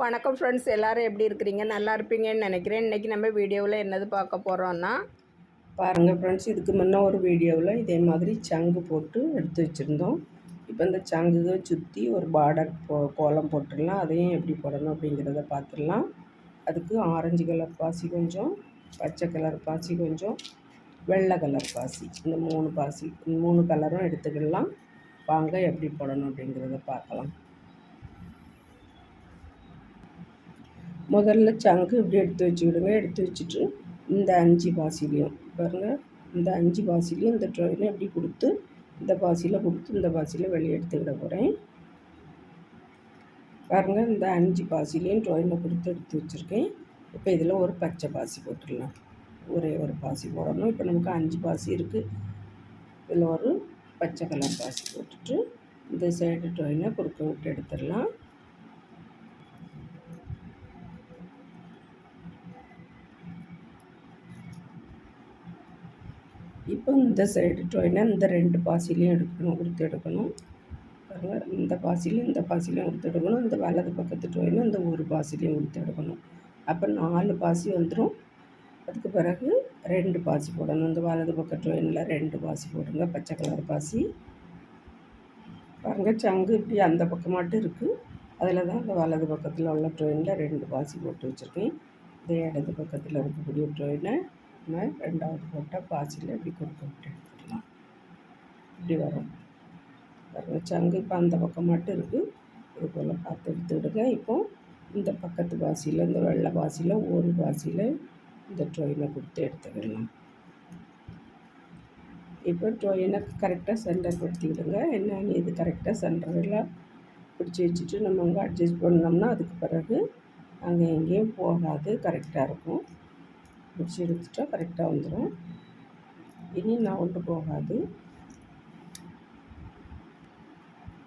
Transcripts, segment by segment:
வணக்கம் ஃப்ரெண்ட்ஸ், எல்லோரும் எப்படி இருக்கிறீங்க? நல்லா இருப்பீங்கன்னு நினைக்கிறேன். இன்றைக்கி நம்ம வீடியோவில் என்னது பார்க்க போகிறோன்னா, பாருங்கள் ஃப்ரெண்ட்ஸ், இதுக்கு முன்னே ஒரு வீடியோவில் இதே மாதிரி சங்கு போட்டு எடுத்து வச்சுருந்தோம். இப்போ இந்த சங்குவை சுற்றி ஒரு பார்டர் கோலம் போட்டுடலாம். அதையும் எப்படி போடணும் அப்படிங்கிறத பார்த்துடலாம். அதுக்கு ஆரஞ்சு கலர் பாசி கொஞ்சம், பச்சை கலர் பாசி கொஞ்சம், வெள்ளை கலர் பாசி, இந்த 3 பாசி, 3 கலரும் எடுத்துக்கிடலாம். வாங்க எப்படி போடணும் அப்படிங்கிறத பார்க்கலாம். முதல்ல சங்கு இப்படி எடுத்து வச்சுக்கிடுங்க. எடுத்து வச்சுட்டு இந்த 5 பாசிலையும் பாருங்கள், இந்த 5 பாசிலையும் இந்த ட்ரெயினை எப்படி கொடுத்து இந்த பாசியில் கொடுத்து இந்த பாசியில் வெளியே எடுத்துக்கிட போகிறேன். பாருங்கள், இந்த 5 பாசிலையும் ட்ரெயினில் கொடுத்து எடுத்து வச்சுருக்கேன். இப்போ இதில் ஒரு பச்சை பாசி போட்டுடலாம். ஒரே ஒரு பாசி போடணும். இப்போ நமக்கு 5 பாசி இருக்குது. இதில் ஒரு பச்சை கலர் பாசி போட்டுட்டு இந்த சைடு ட்ரெயினை குறுக்க விட்டு எடுத்துடலாம். இப்போ இந்த சைடு ட்ரெயினை இந்த 2 பாசிலையும் எடுக்கணும். பாருங்கள், இந்த பாசிலையும் இந்த பாசிலையும் எடுக்கணும். இந்த வலது பக்கத்து ட்ரெயினை இந்த ஒரு பாசிலையும் எடுக்கணும். அப்போ 4 பாசி வந்துடும். அதுக்கு பிறகு 2 பாசி போடணும். இந்த வலது பக்கத்து ட்ரெயினில் 2 பாசி போடுங்க, பச்சை கலர் பாசி. பாருங்கள், சங்கு இப்படி அந்த பக்கமாட்டும் இருக்குது. அதில் தான் இந்த வலது பக்கத்தில் உள்ள ட்ரெயினில் 2 பாசி போட்டு வச்சுருக்கேன். இந்த இடது பக்கத்தில் இருக்கக்கூடிய ட்ரெயினை நம்ம 2வது போட்டால் பாசியில் இப்படி கொடுக்க விட்டு எடுத்துடலாம். இப்படி வரும். பாருங்கள், சங்கு இப்போ அந்த பக்கம் மட்டும் இருக்குது. இது போல் பார்த்து எடுத்துக்கிடுங்க. இப்போது இந்த பக்கத்து பாசியில், இந்த வெள்ளை பாசியில் ஒரு பாசியில் இந்த ட்ரெயினை கொடுத்து எடுத்துக்கிடலாம். இப்போ ட்ரெயினை கரெக்டாக சென்டர் படுத்திக்கிடுங்க. என்னென்னு இது கரெக்டாக சென்டரில் பிடிச்சி வச்சுட்டு நம்ம அங்கே அட்ஜஸ்ட் பண்ணோம்னா அதுக்கு பிறகு அங்கே எங்கேயும் போகாது, கரெக்டாக இருக்கும். பிடிச்சி எடுத்துட்டா கரெக்டாக வந்துடும். இனி நவுண்டு போகாது.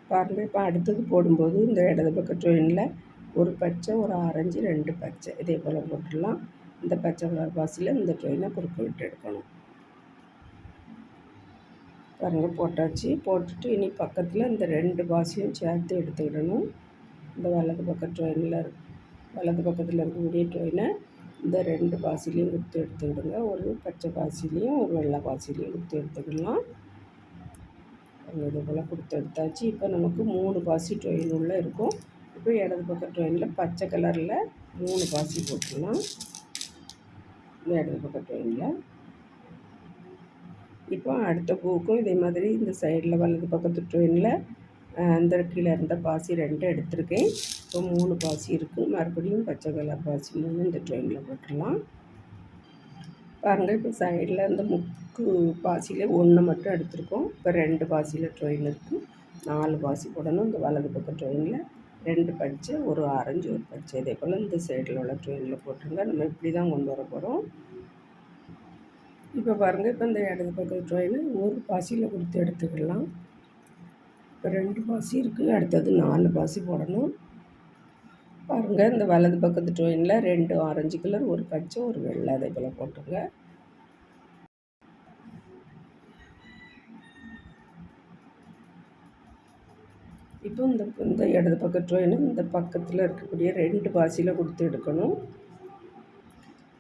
பாருங்கள், இப்போ அடுத்தது போடும்போது இந்த இடது பக்கம் ட்ரெயினில் ஒரு பச்சை, ஒரு ஆரஞ்சு, 2 பச்சை இதே போல் போட்டுடலாம். இந்த பச்சை கலர் பாசியில் இந்த ட்ரெயினை குறுக்க விட்டு எடுக்கணும். பாருங்கள், போட்டாச்சு. போட்டுட்டு இனி பக்கத்தில் இந்த 2 பாசியும் சேர்த்து எடுத்துக்கிடணும். இந்த வலது பக்கம் ட்ரெயினில் வலது பக்கத்தில் இருக்கக்கூடிய ட்ரெயினை இந்த 2 பாசிலையும் கொடுத்து எடுத்துக்கிடுங்க. ஒரு பச்சை பாசிலையும் ஒரு வெள்ளை பாசிலையும் கொடுத்து எடுத்துக்கிடலாம். இது போல் கொடுத்து எடுத்தாச்சு. இப்போ நமக்கு 3 பாசி ட்ரெயின் உள்ளே இருக்கும். இப்போ இடது பக்கம் ட்ரெயினில் பச்சை கலரில் 3 பாசி போட்டுடலாம். இந்த இடது பக்கம் ட்ரெயினில் இப்போ அடுத்த பூக்கும் இதே மாதிரி இந்த சைடில் வலது பக்கத்து ட்ரெயினில் அந்த கீழே இருந்த பாசி 2 எடுத்திருக்கேன். இப்போ 3 பாசி இருக்குது. மறுபடியும் பச்சை கலர் பாசி 3 இந்த ட்ரெயினில் போட்டுடலாம். பாருங்கள், இப்போ சைடில் இந்த முக்கு பாசியில் 1 மட்டும் எடுத்திருக்கோம். இப்போ 2 பாசியில் ட்ரெயின் இருக்குது. 4 பாசி போடணும். இந்த வலது பக்கம் ட்ரெயினில் 2 பச்சை, ஒரு ஆரஞ்சு, ஒரு பச்சை இதே போல் இந்த சைடில் உள்ள ட்ரெயினில் போட்டுருங்க. நம்ம இப்படி தான் கொண்டு வர போகிறோம். இப்போ பாருங்கள், இப்போ இந்த இடது பக்கம் ட்ரெயினை ஒரு பாசியில் கொடுத்து எடுத்துக்கலாம். இப்போ 2 பாசி இருக்குது. அடுத்தது 4 பாசி போடணும். பாருங்கள், இந்த வலது பக்கத்து ட்ரெயினில் 2 ஆரஞ்சு கலர், ஒரு பச்சை, ஒரு வெள்ளை அதே போல் போட்டுருங்க. இப்போ இந்த இடது பக்கம் ட்ரெயினை இந்த பக்கத்தில் இருக்கக்கூடிய 2 பாசியில் கொடுத்து எடுக்கணும்.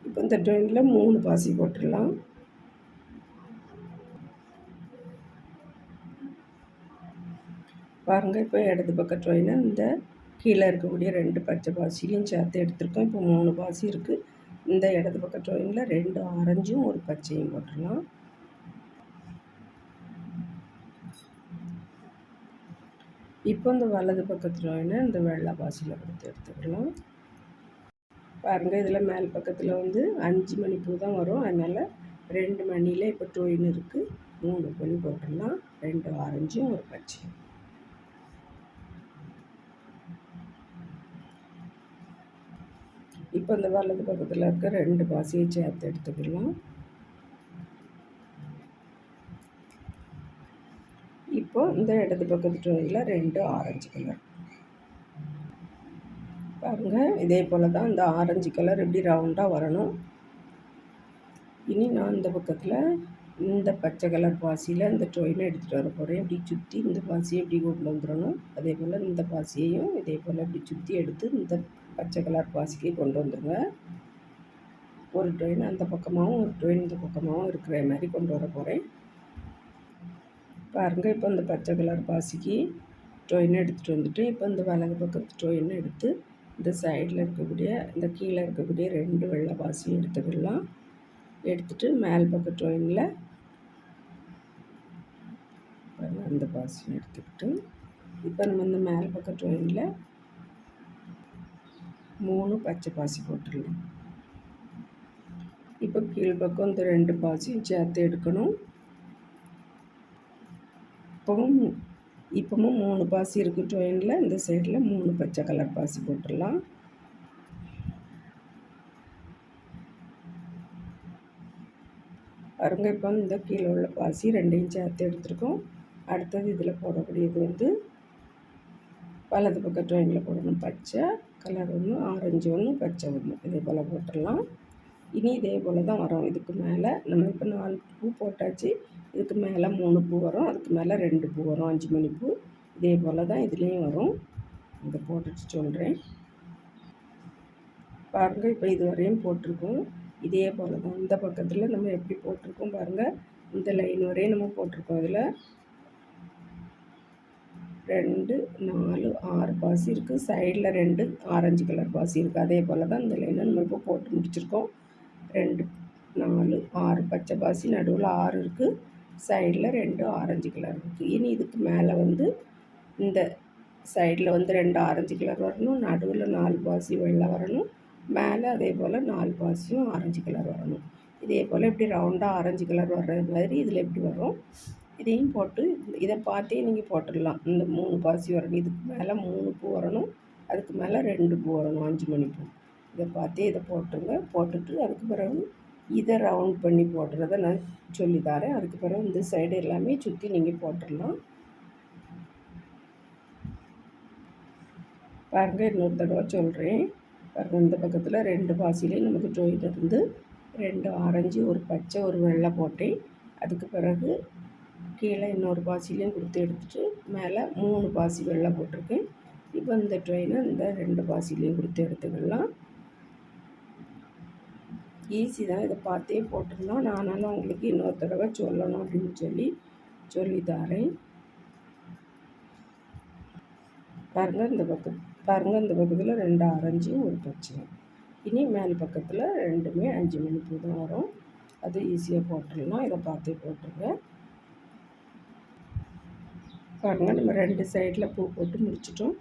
இப்போ இந்த ட்ரெயினில் 3 பாசி போட்டுடலாம். பாருங்கள், இப்போ இடது பக்கம் ட்ரெயினை இந்த கீழே இருக்கக்கூடிய 2 பச்சை பாசிலையும் சேர்த்து எடுத்துருக்கோம். இப்போ 3 பாசி இருக்குது. இந்த இடது பக்கம் ட்ரெயினில் 2 ஆரஞ்சும் ஒரு பச்சையும் போட்டுடலாம். இப்போ இந்த வலது பக்கத்து ட்ரெயினை இந்த வெள்ளை பாசியில் கொடுத்து எடுத்துக்கலாம். பாருங்கள், இதில் மேல் பக்கத்தில் 5 மணி பூ தான் வரும். அதனால் 2 மணியில் இப்போ ட்ரெயின் இருக்குது. 3 மணி போட்டுடலாம். 2 ஆரஞ்சும் ஒரு பச்சையும். இப்போ இந்த வலது பக்கத்தில் இருக்க 2 பாசியை சேர்த்து எடுத்துக்கலாம். இப்போ இந்த இடது பக்கத்து ட்ரெயினில் 2 ஆரஞ்சு கலர். பாருங்கள், இதே போல் தான் இந்த ஆரஞ்சு கலர் இப்படி ரவுண்டாக வரணும். இனி நான் இந்த பக்கத்தில் இந்த பச்சை கலர் பாசியில் இந்த ட்ரெயினை எடுத்துகிட்டு வர போகிறேன். இப்படி சுற்றி இந்த பாசியை இப்படி கொண்டு வந்துடணும். அதே போல் இந்த பாசியையும் இதே போல் இப்படி சுற்றி எடுத்து இந்த பச்சை கலர் பாசிக்கு கொண்டு வந்துடுங்க. ஒரு ட்ரெயின் அந்த பக்கமாகவும் ஒரு ட்ரெயின் இந்த பக்கமாகவும் இருக்கிற மாதிரி கொண்டு வர போகிறேன். பாருங்கள், இப்போ இந்த பச்சை கலர் பாசிக்கு ட்ரெயின் எடுத்துகிட்டு வந்துட்டு இப்போ இந்த வலது பக்கத்து ட்ரெயின் எடுத்து இந்த சைடில் இருக்கக்கூடிய இந்த கீழே இருக்கக்கூடிய 2 வெள்ளை பாசியும் எடுத்துக்கிடலாம். எடுத்துகிட்டு மேல் பக்கம் ட்ரெயினில் அந்த பாசியும் எடுத்துக்கிட்டு இப்போ நம்ம இந்த மேல் பக்கம் ட்ரெயினில் 3 பச்சை பாசி போட்டுடலாம். இப்போ கீழ்ப்பக்கம் இந்த 2 பாசியும் சேர்த்து எடுக்கணும். இப்போவும் 3 பாசி இருக்குது ட்ரெயினில். இந்த சைடில் 3 பச்சை கலர் பாசி போட்டுடலாம். பாருங்க, இப்போ இந்த கீழே உள்ள பாசி 2ஐயும் சேர்த்து எடுத்துருக்கோம். அடுத்தது இதில் போடக்கூடியது வலது பக்கம் ட்ரெயினில் போடணும். பச்சை கலர் ஒன்று, ஆரஞ்சு ஒன்று, பச்சை ஒன்று, இதே போல் போட்டுடலாம். இனி இதே போல் தான் வரும். இதுக்கு மேலே நம்ம இப்போ 4 பூ போட்டாச்சு. இதுக்கு மேலே 3 பூ வரும். அதுக்கு மேலே 2 பூ வரும். 5 மணி பூ. இதே போல் தான் இதுலேயும் வரும். இதை போட்டுட்டு சொல்கிறேன். பாருங்கள், இப்போ இது வரையும் போட்டிருக்கோம். இதே போல் தான் இந்த பக்கத்தில் நம்ம எப்படி போட்டிருக்கோம் பாருங்கள். இந்த லைன் வரையும் நம்ம போட்டிருக்கோம். இதில் 2, 4, 6 பாசி இருக்குது. சைடில் 2 ஆரஞ்சு கலர் பாசி இருக்குது. அதே போல் தான் இந்த லைனை நம்ம இப்போ போட்டு முடிச்சிருக்கோம். 2, 4, 6 பச்சை பாசி, நடுவில் 6 இருக்குது. சைடில் 2 ஆரஞ்சு கலர் இருக்குது. இனி இதுக்கு மேலே இந்த சைடில் 2 ஆரஞ்சு கலர் வரணும். நடுவில் 4 பாசி வெள்ளை வரணும். மேலே அதே போல் 4 பாசியும் ஆரஞ்சு கலர் வரணும். இதே போல் இப்படி ரவுண்டாக ஆரஞ்சு கலர் வர்றது மாதிரி இதில் எப்படி வரும். இதையும் போட்டு இதை பார்த்தே நீங்கள் போட்டுடலாம். இந்த 3 பாசி வரணும். இதுக்கு மேலே 3 பூ வரணும். அதுக்கு மேலே 2 பூ வரணும். 5 மணி பூ. இதை பார்த்தே இதை போட்டுருங்க. போட்டுட்டு அதுக்கு பிறகு இதை ரவுண்ட் பண்ணி போடுறத நான் சொல்லித்தரேன். அதுக்கு பிறகு இந்த சைடு எல்லாமே சுற்றி நீங்கள் போட்டுடலாம். பாருங்கள், இன்னொரு தடவை சொல்கிறேன். பாருங்கள், இந்த பக்கத்தில் 2 பாசிலையும் நமக்கு ஜோயின் இருந்து 2 ஆரஞ்சு, ஒரு பச்சை, ஒரு வெள்ளை போட்டேன். அதுக்கு பிறகு கீழே இன்னொரு பாசிலையும் கொடுத்து எடுத்துகிட்டு மேலே 3 பாசி வெள்ளை போட்டிருக்கேன். இப்போ இந்த ட்ரெயினை இந்த 2 பாசிலையும் கொடுத்து எடுத்துக்கலாம். ஈஸி தான். இதை பார்த்தே போட்டுடலாம். நானாலும் உங்களுக்கு இன்னொரு தடவை சொல்லணும் அப்படின்னு சொல்லித்தரேன். பாருங்கள், இந்த பக்கத்தில் 2 ஆரஞ்சும் ஒரு பச்சையும். இனி மேல் பக்கத்தில் 2மே 5 மணி பூ தான் வரும். அது ஈஸியாக போட்டுடலாம். இதை பார்த்தே போட்டுருங்க. பாருங்கள், நம்ம 2 சைடில் பூ போட்டு முடிச்சிட்டோம்.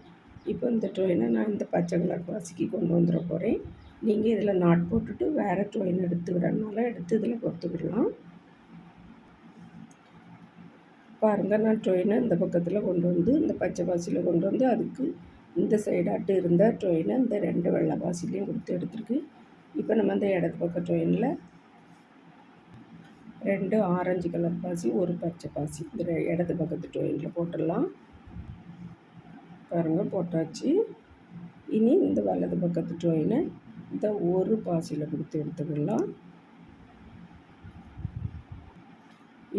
இப்போ இந்த ட்ரெயினை நான் இந்த பச்சை கலர் பாசிக்கு கொண்டு வந்துட போகிறேன். நீங்கள் இதில் நாட் போட்டுட்டு வேறு ட்ரெயின் எடுத்துக்கிறனால எடுத்து இதில் கொடுத்துக்கிடலாம். பாருங்கள், நான் ட்ரெயினை இந்த பக்கத்தில் கொண்டு வந்து இந்த பச்சை பாசியில் கொண்டு வந்து அதுக்கு இந்த சைடாட்டு இருந்த ட்ரெயினை இந்த 2 வெள்ளை பாசிலையும் கொடுத்து எடுத்துருக்கு. இப்போ நம்ம இந்த இடது பக்கம் ட்ரெயினில் 2 ஆரஞ்சு கலர் பாசி, ஒரு பச்சை பாசி இந்த இடது பக்கத்து ட்ரெயினில் போட்டுடலாம். பாருங்கள், போட்டாச்சு. இனி இந்த வலது பக்கத்து ட்ரெயினை இந்த ஒரு பாசியில் கொடுத்து எடுத்துக்கலாம்.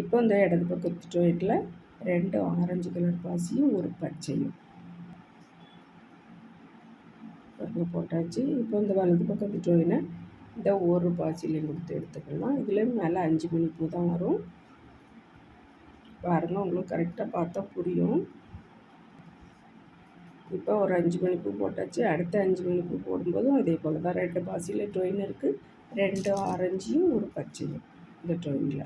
இப்போ இந்த இடது பக்கத்து ட்ரெயினில் 2 ஆரஞ்சு கலர் பாசியும் ஒரு பச்சையும் போட்டாச்சு. இப்போ இந்த வலது பக்கத்து ட்ரெயினை இந்த ஒரு பாசிலையும் கொடுத்து எடுத்துக்கலாம். இதில் மேலே 5 மணி பூ தான் வரும். பாருங்கள், உங்களுக்கு கரெக்டாக பார்த்தா புரியும். இப்போ ஒரு 5 மணி பூ போட்டாச்சு. அடுத்த 5 மணி பூ போடும்போதும் இதே போல் தான் 2 பாசியில் ட்ரெயின் இருக்குது. 2 ஆரஞ்சியும் ஒரு பச்சையும் இந்த ட்ரெயினில்.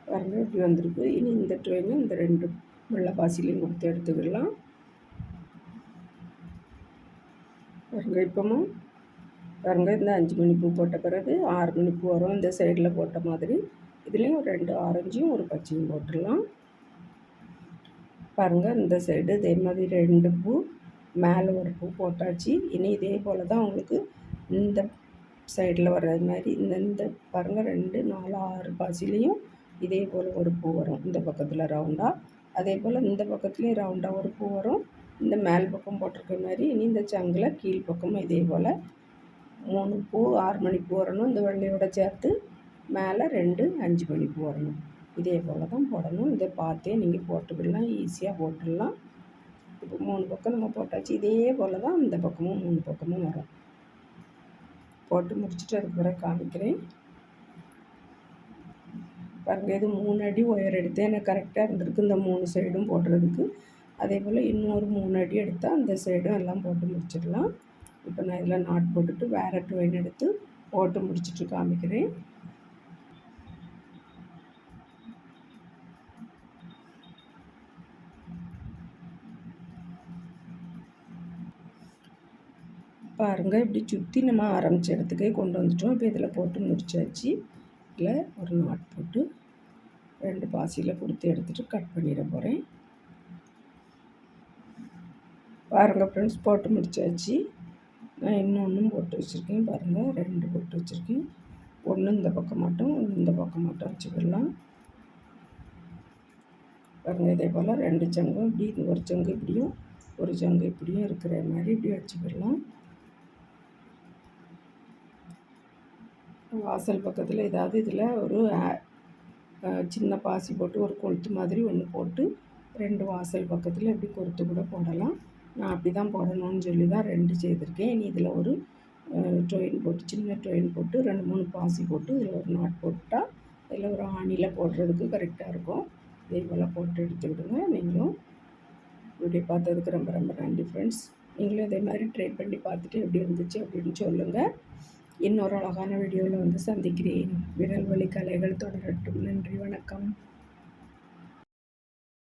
பாருங்கள், இப்படி வந்திருக்கு. இனி இந்த ட்ரெயினில் இந்த 2 வெள்ளை பாசிலையும் கொடுத்து எடுத்துக்கலாம். பாருங்கள், இப்போவும் பாருங்கள், இந்த 5 மணி பூ போட்ட பிறகு 6 மணி பூ வரும். இந்த சைடில் போட்ட மாதிரி இதுலேயும் 2 ஆரஞ்சும் ஒரு பச்சையும் போட்டுடலாம். பாருங்கள், இந்த சைடு இதே மாதிரி 2 பூ, மேலே ஒரு பூ போட்டாச்சு. இனி இதே போல் தான் உங்களுக்கு இந்த சைடில் வர்றது மாதிரி இந்த பாருங்கள் 2, 4, 6 பாசிலையும் இதே போல் ஒரு பூ வரும். இந்த பக்கத்தில் ரவுண்டாக, அதே போல் இந்த பக்கத்துலேயும் ரவுண்டாக ஒரு பூ வரும். இந்த மேல் பக்கம் போட்டிருக்க மாதிரி இனி இந்த சங்கில் கீழ்ப்பக்கமும் இதே போல் 3 பூ 6 மணி பூ வரணும். இந்த வெள்ளையோட சேர்த்து மேலே 2 5 மணி பூ வரணும். இதே போல் தான் போடணும். இதை பார்த்தே நீங்கள் போட்டுக்கலாம். ஈஸியாக போட்டுடலாம். இப்போ 3 பக்கம் நம்ம போட்டாச்சு. இதே போல் தான் இந்த பக்கமும் 3 பக்கமும் வரும். போட்டு முடிச்சுட்டு அதுக்கு பிறகு காமிக்கிறேன். பாருங்கள், இது 3 அடி ஒயர் எடுத்தேன். எனக்கு கரெக்டாக இருந்திருக்கு இந்த 3 சைடும் போடுறதுக்கு. அதே போல் இன்னொரு 3 அடி எடுத்தால் அந்த சைடும் எல்லாம் போட்டு முடிச்சிடலாம். இப்போ நான் இதில் நாட் போட்டுட்டு வேறு ட்ரெயின் எடுத்து போட்டு முடிச்சுட்டு காமிக்கிறேன். பாருங்கள், இப்படி சுற்றி நம்ம ஆரம்பித்த இடத்துக்கே கொண்டு வந்துட்டோம். இப்போ இதில் போட்டு முடிச்சாச்சு. இதில் ஒரு நாட் போட்டு 2 பாசியில் கொடுத்து எடுத்துகிட்டு கட் பண்ணிட போகிறேன். பாருங்கள் ஃப்ரெண்ட்ஸ், போட்டு முடிச்சாச்சு. நான் இன்னொன்றும் போட்டு வச்சுருக்கேன். பாருங்கள், 2 போட்டு வச்சுருக்கேன். ஒன்று இந்த பக்கம் மட்டும், ஒன்று இந்த பக்கம் மட்டும் வச்சுக்கலாம். பாருங்கள், இதே போல் 2 சங்கும் இப்படி ஒரு சங்கு இப்படியும் ஒரு சங்கு இப்படியும் இருக்கிற மாதிரி இப்படி வச்சுக்கலாம். வாசல் பக்கத்தில் ஏதாவது இதில் ஒரு சின்ன பாசி போட்டு ஒரு கொளுத்து மாதிரி ஒன்று போட்டு 2 வாசல் பக்கத்தில் இப்படி கொறுத்து கூட போடலாம். நான் அப்படி தான் போடணும்னு சொல்லி தான் 2 செய்திருக்கேன். இனி இதில் ஒரு ட்ரெயின் போட்டு சின்ன ட்ரெயின் போட்டு 2 3 பாசி போட்டு இதில் ஒரு நாட் போட்டால் இதில் ஒரு ஆணியில் போடுறதுக்கு கரெக்டாக இருக்கும். இதே போல் போட்டு எடுத்துக்கிடுங்க. நீங்களும் வீடியோ பார்த்ததுக்கு ரொம்ப ரொம்ப நன்றி ஃப்ரெண்ட்ஸ். நீங்களும் இதே மாதிரி ட்ரை பண்ணி பார்த்துட்டு எப்படி இருந்துச்சு அப்படின்னு சொல்லுங்கள். இன்னொரு அழகான வீடியோவில் வந்து சந்திக்கிறேன். விரல் வலி கலைகள் தொடரட்டும். நன்றி, வணக்கம்.